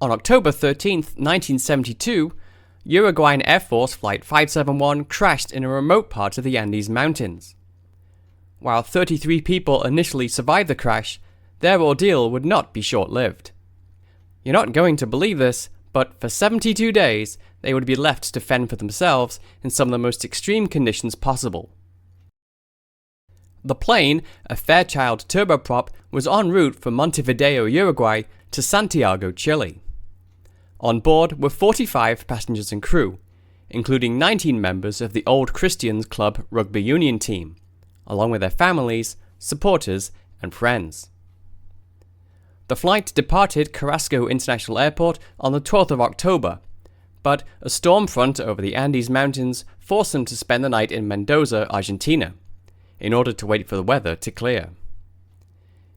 On October 13th, 1972, Uruguayan Air Force Flight 571 crashed in a remote part of the Andes Mountains. While 33 people initially survived the crash, their ordeal would not be short-lived. You're not going to believe this, but for 72 days, they would be left to fend for themselves in some of the most extreme conditions possible. The plane, a Fairchild turboprop, was en route from Montevideo, Uruguay to Santiago, Chile. On board were 45 passengers and crew, including 19 members of the Old Christians Club rugby union team, along with their families, supporters, and friends. The flight departed Carrasco International Airport on the 12th of October, but a storm front over the Andes Mountains forced them to spend the night in Mendoza, Argentina, in order to wait for the weather to clear.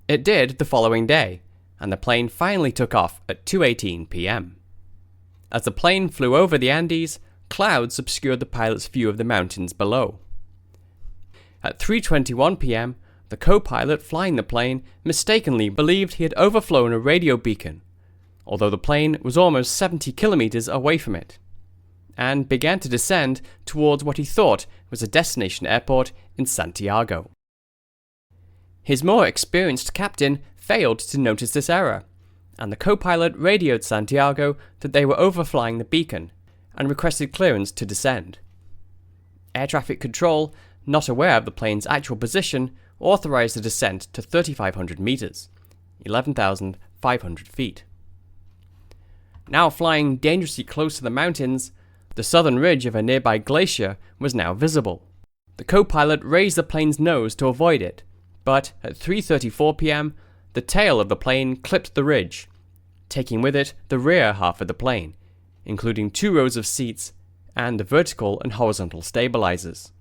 It did the following day, and the plane finally took off at 2:18 p.m. As the plane flew over the Andes, clouds obscured the pilot's view of the mountains below. At 3:21 p.m., the co-pilot flying the plane mistakenly believed he had overflown a radio beacon, although the plane was almost 70 kilometers away from it, and began to descend towards what he thought was a destination airport in Santiago. His more experienced captain failed to notice this error, and the co-pilot radioed Santiago that they were overflying the beacon and requested clearance to descend. Air traffic control, not aware of the plane's actual position, authorized the descent to 3,500 meters, 11,500 feet. Now flying dangerously close to the mountains, the southern ridge of a nearby glacier was now visible. The co-pilot raised the plane's nose to avoid it, but at 3:34 p.m., the tail of the plane clipped the ridge, taking with it the rear half of the plane, including 2 rows of seats and the vertical and horizontal stabilizers.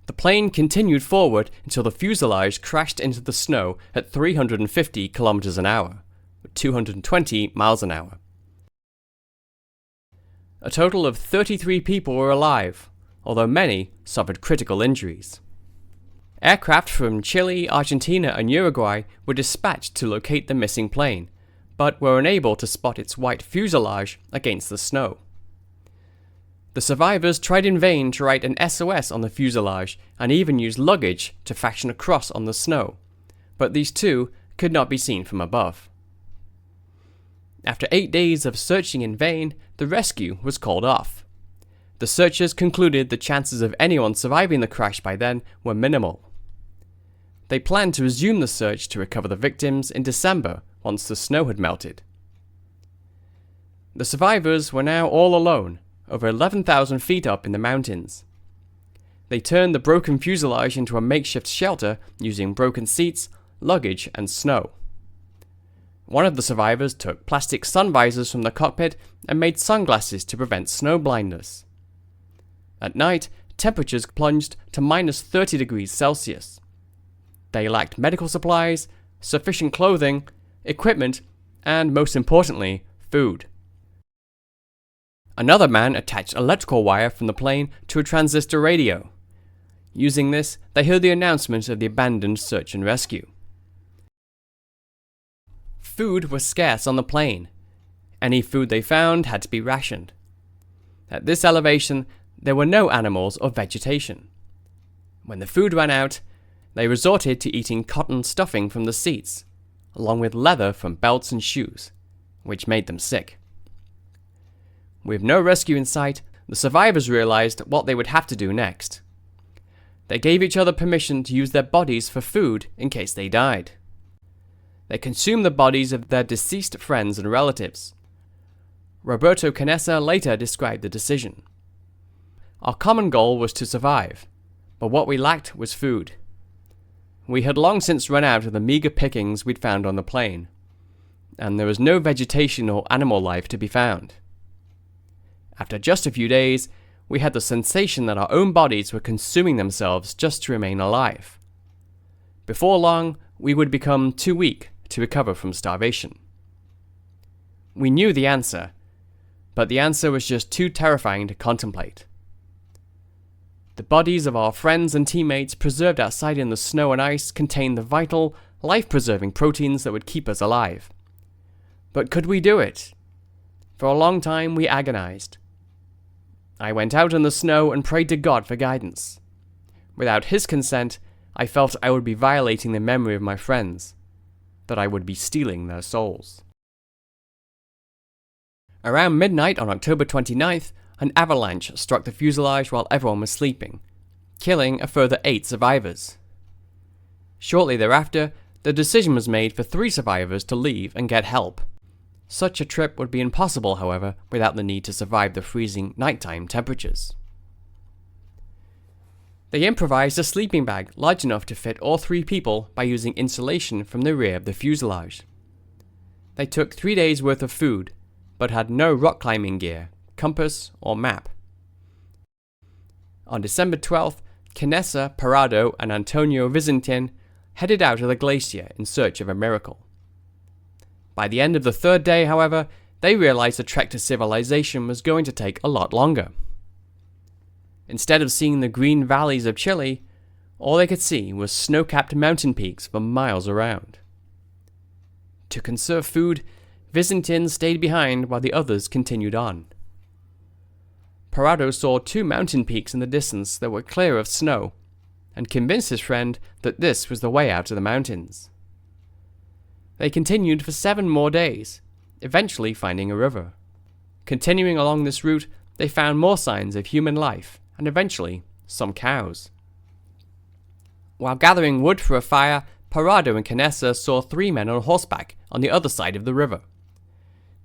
The plane continued forward until the fuselage crashed into the snow at 350 kilometers an hour, 220 miles an hour. A total of 33 people were alive, although many suffered critical injuries. Aircraft from Chile, Argentina, and Uruguay were dispatched to locate the missing plane, but were unable to spot its white fuselage against the snow. The survivors tried in vain to write an SOS on the fuselage and even used luggage to fashion a cross on the snow, but these too could not be seen from above. After 8 days of searching in vain, the rescue was called off. The searchers concluded the chances of anyone surviving the crash by then were minimal. They planned to resume the search to recover the victims in December once the snow had melted. The survivors were now all alone, over 11,000 feet up in the mountains. They turned the broken fuselage into a makeshift shelter using broken seats, luggage, and snow. One of the survivors took plastic sun visors from the cockpit and made sunglasses to prevent snow blindness. At night, temperatures plunged to minus 30 degrees Celsius. They lacked medical supplies, sufficient clothing, equipment, and most importantly, food. Another man attached electrical wire from the plane to a transistor radio. Using this, they heard the announcement of the abandoned search and rescue. Food was scarce on the plane. Any food they found had to be rationed. At this elevation, there were no animals or vegetation. When the food ran out, they resorted to eating cotton stuffing from the seats, along with leather from belts and shoes, which made them sick. With no rescue in sight, the survivors realized what they would have to do next. They gave each other permission to use their bodies for food in case they died. They consumed the bodies of their deceased friends and relatives. Roberto Canessa later described the decision. Our common goal was to survive, but what we lacked was food. We had long since run out of the meager pickings we'd found on the plane, and there was no vegetation or animal life to be found. After just a few days, we had the sensation that our own bodies were consuming themselves just to remain alive. Before long, we would become too weak to recover from starvation. We knew the answer, but the answer was just too terrifying to contemplate. The bodies of our friends and teammates preserved outside in the snow and ice contained the vital, life-preserving proteins that would keep us alive. But could we do it? For a long time we agonized. I went out in the snow and prayed to God for guidance. Without his consent, I felt I would be violating the memory of my friends, that I would be stealing their souls. Around midnight on October 29th, an avalanche struck the fuselage while everyone was sleeping, killing a further 8 survivors. Shortly thereafter, the decision was made for 3 survivors to leave and get help. Such a trip would be impossible, however, without the need to survive the freezing nighttime temperatures. They improvised a sleeping bag large enough to fit all 3 people by using insulation from the rear of the fuselage. They took 3 days' worth of food, but had no rock climbing gear, compass, or map. On December 12th, Canessa, Parado, and Antonio Vizintin headed out of the glacier in search of a miracle. By the end of the 3rd day, however, they realized the trek to civilization was going to take a lot longer. Instead of seeing the green valleys of Chile, all they could see was snow-capped mountain peaks for miles around. To conserve food, Vizintin stayed behind while the others continued on. Parado saw 2 mountain peaks in the distance that were clear of snow, and convinced his friend that this was the way out of the mountains. They continued for 7 more days, eventually finding a river. Continuing along this route, they found more signs of human life, and eventually, some cows. While gathering wood for a fire, Parado and Canessa saw 3 men on horseback on the other side of the river.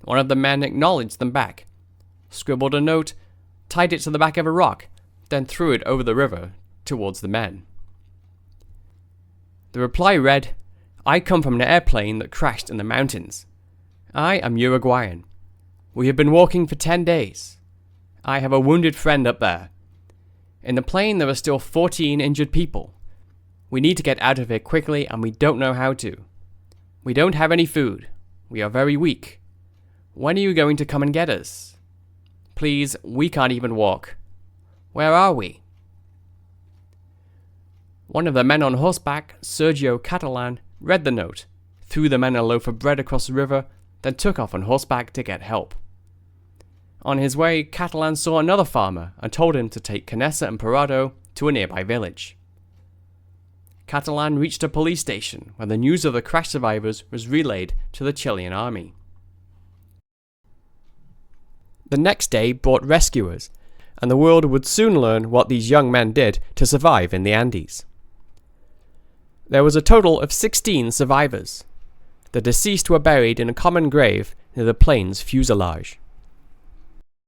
One of the men acknowledged them back, scribbled a note, tied it to the back of a rock, then threw it over the river towards the men. The reply read, "I come from an airplane that crashed in the mountains. I am Uruguayan. We have been walking for 10 days. I have a wounded friend up there. In the plane there are still 14 injured people. We need to get out of here quickly and we don't know how to. We don't have any food. We are very weak. When are you going to come and get us? Please, we can't even walk. Where are we?" One of the men on horseback, Sergio Catalan, read the note, threw the men a loaf of bread across the river, then took off on horseback to get help. On his way, Catalan saw another farmer and told him to take Canessa and Parado to a nearby village. Catalan reached a police station where the news of the crash survivors was relayed to the Chilean army. The next day brought rescuers, and the world would soon learn what these young men did to survive in the Andes. There was a total of 16 survivors. The deceased were buried in a common grave near the plane's fuselage.